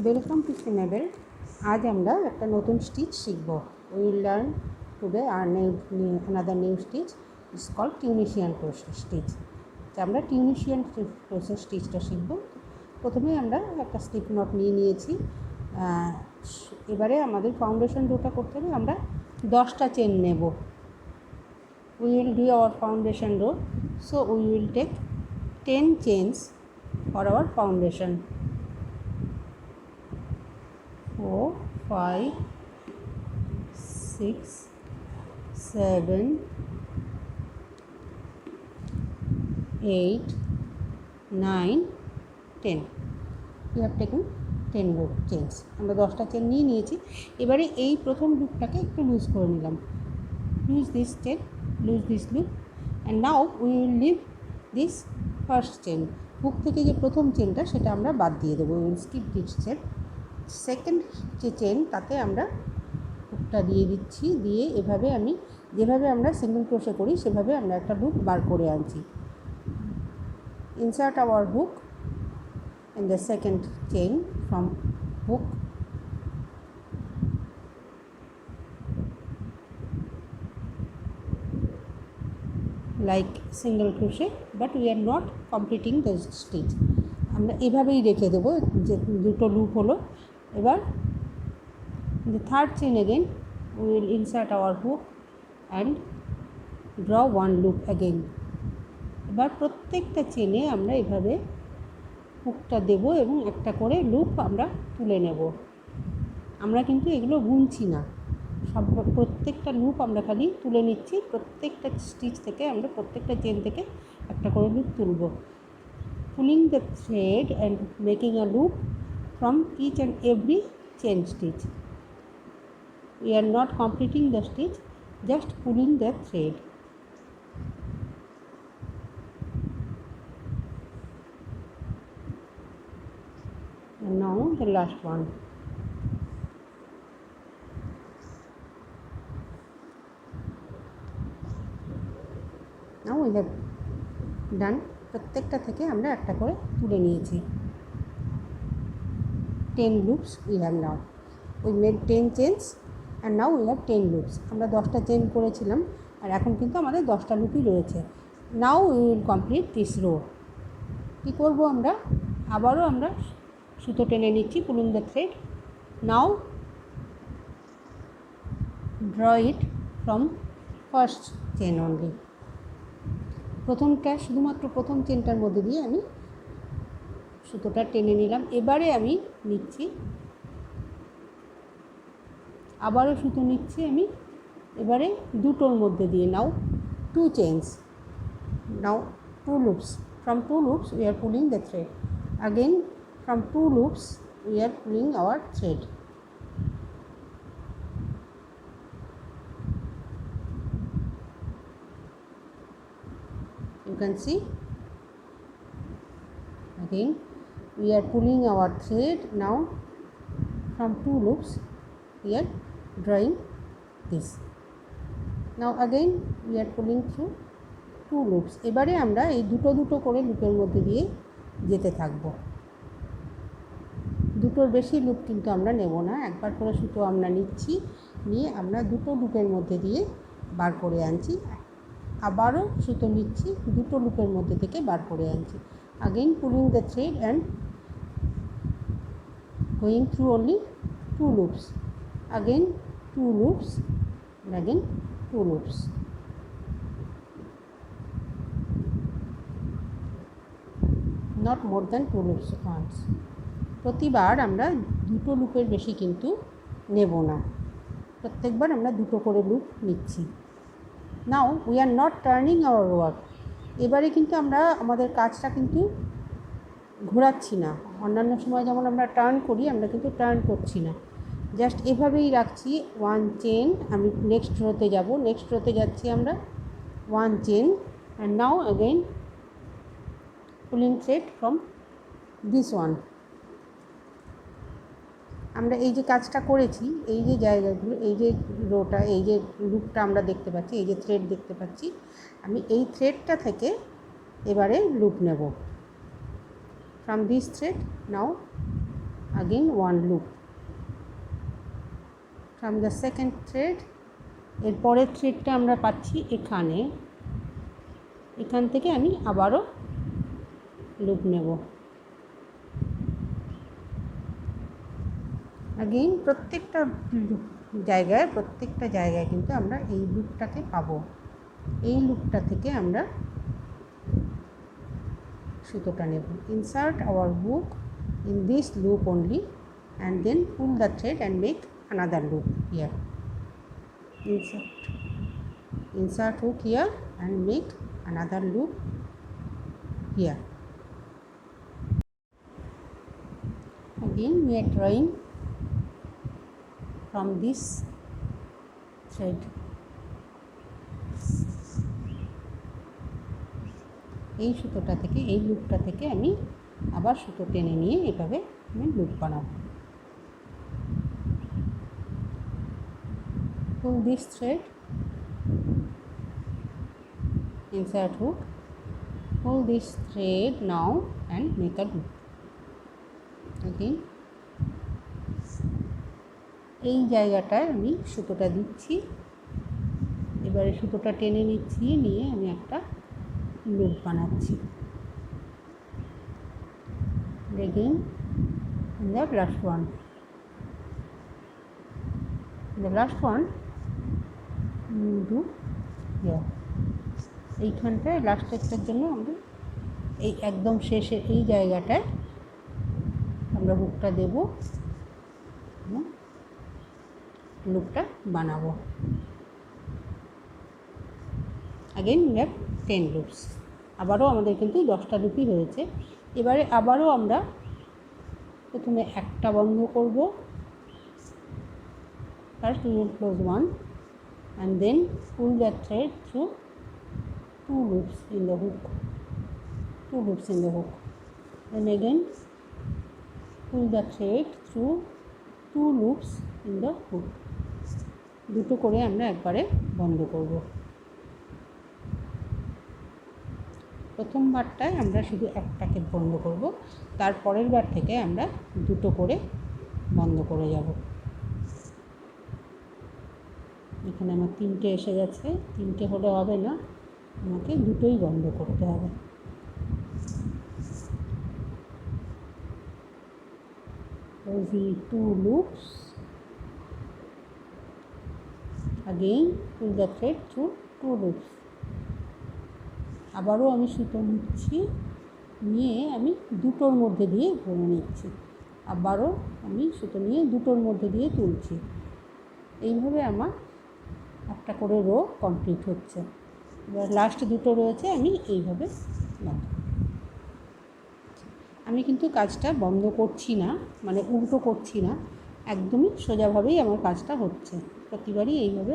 Welcome to सिनेबल। आज আমরা একটা নতুন স্টিচ শিখব। We will learn today another new stitch. It's called Tunisian crochet stitch. তো আমরা টিউনিশিয়ান crochet স্টিচটা শিখব। প্রথমে আমরা একটা স্লিপ নট নিয়েছি। এবারে আমাদের ফাউন্ডেশন রোটা করতে হবে। আমরা 10টা চেন নেব। We will do our foundation row, so we will take 10 chains for our foundation. 4, 5, 6, 7, 8, 9, 10. We have taken 10 loop chains. আমরা 10টা চেন নিয়েছি। এবারে এই প্রথম লুপটাকে একটু লুজ করে নিলাম। Lose this chain, lose this loop, and now we will leave this first chain. Hook থেকে যে প্রথম চেনটা সেটা আমরা বাদ দিয়ে দেবো। We will skip this chain. Second যে চেন তাতে আমরা হুকটা দিয়ে দিচ্ছি, দিয়ে এভাবে আমি যেভাবে আমরা সিঙ্গেল ক্রোশে করি সেভাবে আমরা একটা লুপ বার করে আনছি। Insert our hook in the second chain from hook, like single crochet, but we are not completing the stitch. আমরা এভাবেই রেখে দেবো যে দুটো লুপ হলো। এবার the third chain again we will insert our hook and draw one loop again. এবার প্রত্যেকটা চেনে আমরা এভাবে হুকটা দেব এবং একটা করে লুপ আমরা তুলে নেব। আমরা কিন্তু এগুলো গুনছি না, প্রত্যেকটা লুপ আমরা খালি তুলে নিচ্ছি। প্রত্যেকটা স্টিচ থেকে আমরা প্রত্যেকটা চেন থেকে একটা করে লুপ তুলব। pulling the thread and making a loop from each and every chain stitch. We are not completing the stitch, just pulling the thread. And now the last one. Now we have done. প্রত্যেকটা থেকে আমরা একটা করে তুলে নিয়েছি। 10 loops we have now. We made 10 chains and now we have 10 loops. আমরা 10টা chain করেছিলাম আর এখন কিন্তু আমাদের 10টা লুপই রয়েছে। Now we will complete this row. কী করবো আমরা? আবারও আমরা সুতো টেনে নিচ্ছি, pulling the thread. Now draw it from first chain only. প্রথমটা শুধুমাত্র প্রথম চেনটার মধ্যে দিয়ে আমি সুতোটা টেনে নিলাম। এবারে আমি নিচ্ছি, আবারও সুতো নিচ্ছি আমি এবারে দুটোর মধ্যে দিয়ে। Now 2 chains, now 2 loops. From 2 loops we are pulling the thread. Again from 2 loops we are pulling our thread. You can see again we are pulling our thread. Now from 2 loops we are drawing this. Now again we are pulling through 2 loops. এবারে আমরা এই দুটো করে লুপের মধ্যে দিয়ে যেতে থাকব। দুটোর বেশি লুপ কিন্তু আমরা নেব না, একবার করে সুতো আমরা নিচ্ছি, নিয়ে আমরা দুটো লুপের মধ্যে দিয়ে বার করে আনছি। আবারও সুতো নিচ্ছি, দুটো লুপের মধ্যে থেকে বার করে আনছি। again pulling the thread and going through only 2 loops. Again 2 loops and again 2 loops. Not more than 2 loops once. প্রতিবার আমরা দুটো লুপের বেশি কিন্তু নেব না, প্রত্যেকবার আমরা দুটো করে লুপ নিচ্ছি। Now we are not turning our work. এবারে কিন্তু আমরা আমাদের কাজটা কিন্তু ঘোরাচ্ছি না। অন্যান্য সময় যেমন আমরা টার্ন করি, আমরা কিন্তু টার্ন করছি না, জাস্ট এভাবেই রাখছি। 1 চেন, আমি নেক্সট রোতে যাব, নেক্সট রোতে যাচ্ছি আমরা 1 chain and now again pulling thread from this one. আমরা এই যে কাজটা করেছি, এই যে জায়গাগুলো, এই যে রোটা, এই যে লুপটা আমরা দেখতে পাচ্ছি, এই যে থ্রেড দেখতে পাচ্ছি, আমি এই থ্রেডটা থেকে এবারে লুপ নেব। from this thread now again one loop from the second thread. এর পরের থ্রেডটা আমরা পাচ্ছি এখানে, এখান থেকে আমি আবারও লুপ নেব। अगेन প্রত্যেকটা জায়গায় কিন্তু আমরা এই লুপটাকে পাবো। এই লুপটা থেকে আমরা সুতোটা নেব। Insert our hook in this loop only and then pull the thread and make another loop here. Insert hook here and make another loop here. Again we are drawing from this thread. এই সুতোটা থেকে, এই লুপটা থেকে আমি আবার সুতো টেনে নিয়ে এভাবে আমি লুপ বানাবো। pull this thread, insert hook, pull this thread now and make a loop. Again এই জায়গাটায় আমি সুতোটা দিচ্ছি, এবারে সুতোটা টেনে নিচ্ছি, নিয়ে আমি একটা লুপ বানাচ্ছি। Again in the last one, do here. এইখানটায় লাস্ট একটার জন্য আমরা এই একদম শেষে এই জায়গাটায় আমরা হুকটা দেব, লুপটা বানাবো। Again we have 10 loops. আবারও আমাদের কিন্তু 10টা লুপই হয়েছে। এবারে আবারও আমরা প্রথমে একটা বন্ধ করব, first we will close one and then pull the thread through two loops in the hook, then again pull the thread through two loops in the hook. দুটো করে আমরা একবারে বন্ধ করব। প্রথমবারটায় আমরা শুধু একটাকে বন্ধ করব, তারপরের বার থেকে আমরা দুটো করে বন্ধ করে যাব। এখানে আমার 3টে এসে গেছে, 3টে হলে হবে না, আমাকে দুটোই বন্ধ করতে হবে। two loops, again pull the thread through two loops. আবারও আমি সুতো নিচ্ছি, নিয়ে আমি দুটোর মধ্যে দিয়ে ঘুরে নিচ্ছি, আবারও আমি সুতো নিয়ে দুটোর মধ্যে দিয়ে তুলছি। এইভাবে আমার একটা করে রো কমপ্লিট হচ্ছে। এবার লাস্ট দুটো রয়েছে, আমি এইভাবে বন্ধ। আমি কিন্তু কাজটা বন্ধ করছি না, মানে উল্টো করছি না, একদমই সোজাভাবেই আমার কাজটা হচ্ছে প্রতিবারই এইভাবে।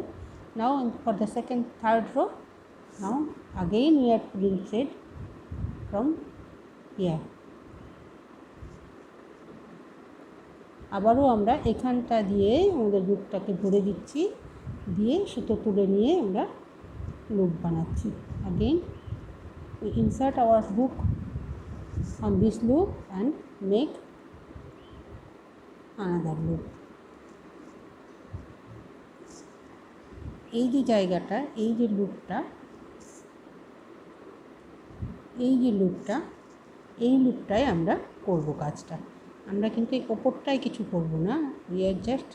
নাও for the second third rho, now again we are pulling thread from here. আবারও আমরা এখানটা দিয়ে আমাদের লুপটাকে ভরে দিচ্ছি, দিয়ে সুতো তুলে নিয়ে আমরা লুপ বানাচ্ছি। again we insert our hook on this loop and make another loop. এই যে জায়গাটা, এই যে লুপটা, এই লুপটায় আমরা করব কাজটা। আমরা কিন্তু এই ওপরটায় কিছু করব না, we are just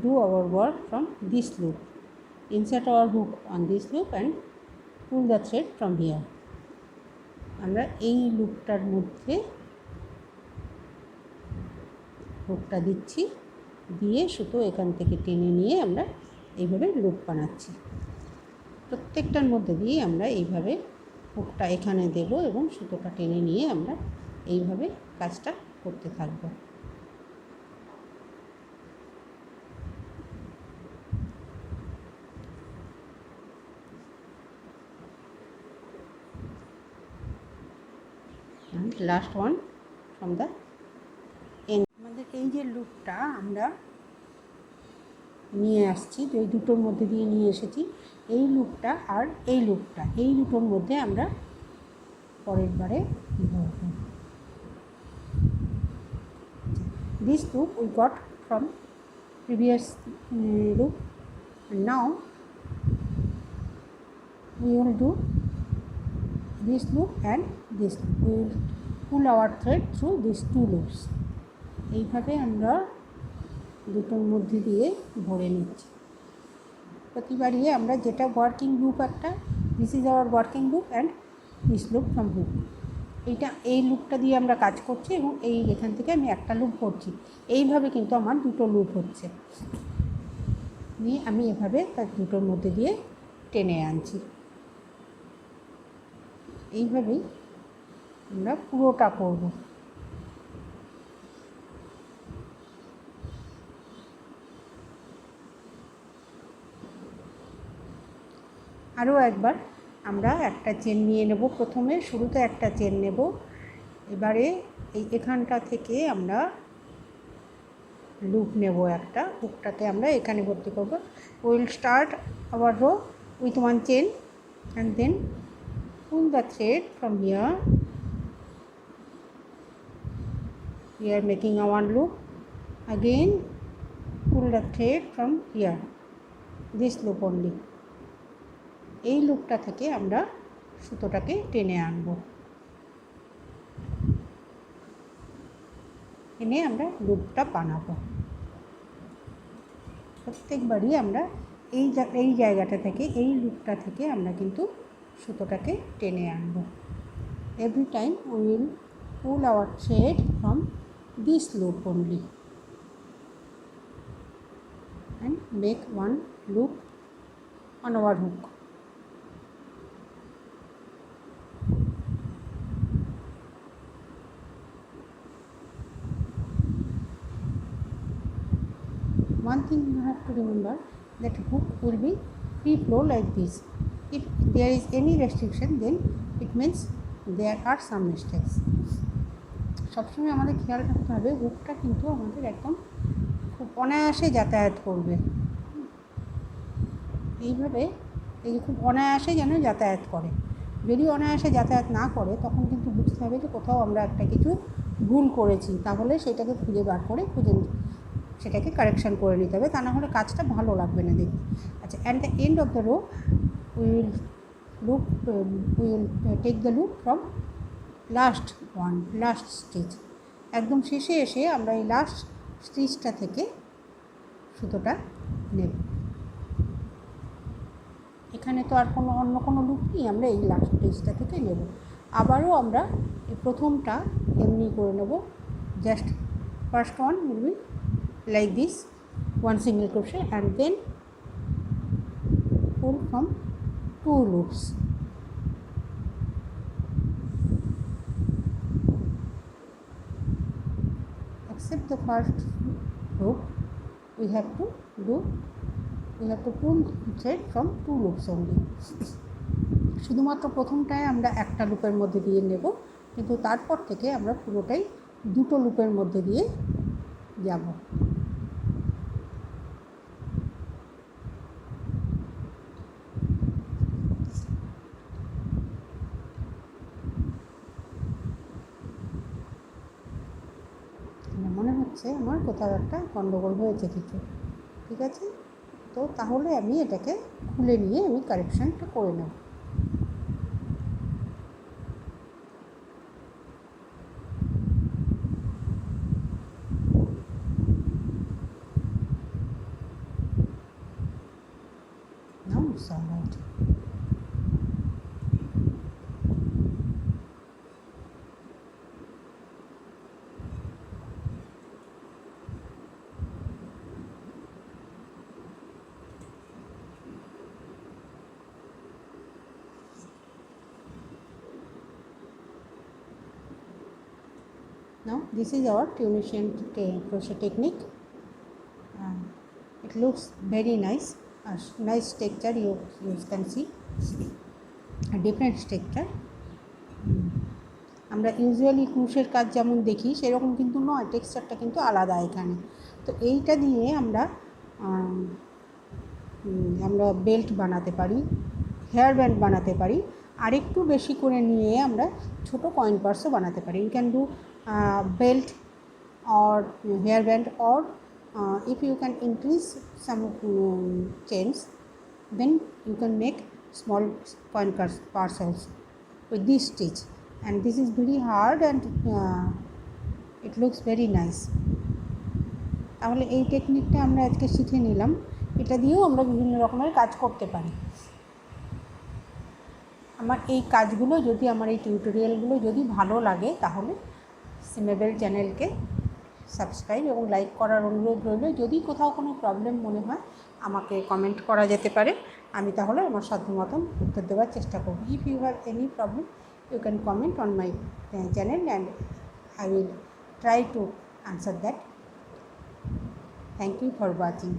do our work from this loop. Insert our hook on this loop and pull the thread from here. আমরা এই লুপটার মধ্যে হুকটা দিচ্ছি, দিয়ে সুতো এখান থেকে টেনে নিয়ে আমরা এইভাবে লুপ বানাচ্ছি। প্রত্যেকটার মধ্যে দিয়ে আমরা এইভাবে হুকটা এখানে দেব এবং সুতোটা টেনে নিয়ে আমরা এইভাবে কাজটা করতে থাকব। Last one from the end. আমাদের এই যে লুপটা আমরা নিয়ে আসছি, তো এই দুটোর মধ্যে দিয়ে নিয়ে এসেছি, এই লুপটা আর এই লুপটা, এই দুটোর মধ্যে আমরা পরের বারে this loop we got from previous loop, and now we will do this loop and this loop. We will pull our thread through these two loops. এইভাবে আমরা দুটোর মধ্যে দিয়ে ভরে নিচ্ছি। প্রতিবারই আমরা যেটা ওয়ার্কিং লুপ একটা, this is our working loop and this loop from hook, এই লুপটা দিয়ে আমরা কাজ করছি এবং এখান থেকে আমি একটা লুপ করছি। এইভাবে কিন্তু আমার দুটো লুপ হচ্ছে, নিয়ে আমি এভাবে তার দুটোর মধ্যে দিয়ে টেনে আনছি। এইভাবেই আমরা পুরোটা করব। আরও একবার আমরা একটা চেন নিয়ে নেব। প্রথমে শুরুতে একটা চেন নেব, এবারে এখানটা থেকে আমরা লুপ নেব একটা, হুকটাকে আমরা এখানে ভর্তি করব। Will start our row with one chain and then pull the thread from here. We are making a one loop. Again pull the thread from here, this loop only. এই লুপটা থেকে আমরা সুতোটাকে টেনে আনব, এনে আমরা লুপটা বানাবো। প্রত্যেকবারই আমরা এই জায়গাটা থেকে, এই লুপটা থেকে আমরা কিন্তু সুতোটাকে টেনে আনব। Every time we will pull our thread from this loop only and make one loop on our hook. One thing you have to remember, that hook will be free flow like this. If there is any restriction, then it means there are some mistakes. সবসময় আমাদের খেয়াল রাখতে হবে হুকটা কিন্তু আমাদের একদম খুব অনায়াসে যাতায়াত করবে। এইভাবে খুব অনায়াসে যেন যাতায়াত করে। যদি অনায়াসে যাতায়াত না করে তখন কিন্তু বুঝতে হবে যে কোথাও আমরা একটা কিছু ভুল করেছি, তাহলে সেটাকে খুঁজে বার করে সেটাকে কারেকশান করে নিতে হবে, তা না হলে কাজটা ভালো লাগবে না দেখতে। আচ্ছা, at the end of the row we will take the loop from last stitch. একদম শেষে এসে আমরা এই লাস্ট স্টিচটা থেকে সুতোটা নেব। এখানে তো আর অন্য কোনো লুপ নেই, আমরা এই লাস্ট স্টিচটা থেকে নেব। আবারও আমরা এই প্রথমটা এমনি করে নেব। Just first one will be like this, one single crochet and then pull from two loops. Except the first loop, we have to pull thread from two loops only. শুধুমাত্র প্রথমটায় আমরা একটা লুপের মধ্যে দিয়ে নেব, কিন্তু তারপর থেকে আমরা পুরোটাই দুটো লুপের মধ্যে দিয়ে যাব। মনে হচ্ছে আমার কোথাও একটা গণ্ডগোল হয়েছে কিছু, ঠিক আছে? তো তাহলে আমি এটাকে খুলে নিয়ে আমি কারেকশানটা করে নেব। Now it's all right. Now this is our Tunisian crochet technique. It looks very nice, nice texture. You can see a different texture. আমরা ইউজুয়ালি ক্রুশের কাজ যেমন দেখি সেরকম কিন্তু নয়, টেক্সচারটা কিন্তু আলাদা এখানে। তো এইটা দিয়ে আমরা বেল্ট বানাতে পারি, হেয়ার ব্যান্ড বানাতে পারি, আরেকটু বেশি করে নিয়ে আমরা ছোটো কয়েন পার্সও বানাতে পারি। You can do belt or hair band, or if you can increase some chains, then you can make small coin parcels with this stitch, and this is very hard and it looks very nice. তাহলে এই টেকনিকটা আমরা আজকে শিখে নিলাম, এটা দিয়েও আমরা বিভিন্ন রকমের কাজ করতে পারি। আমার এই কাজগুলো যদি, আমার এই টিউটোরিয়ালগুলো যদি ভালো লাগে তাহলে সিমেবেল চ্যানেলকে সাবস্ক্রাইব এবং লাইক করার অনুরোধ রইল। যদি কোথাও কোনো প্রবলেম মনে হয় আমাকে কমেন্ট করা যেতে পারে, আমি তাহলে আমার সাধ্য মতন উত্তর দেওয়ার চেষ্টা করব। If you have any problem you can comment on my channel and I will try to answer that. Thank you for watching.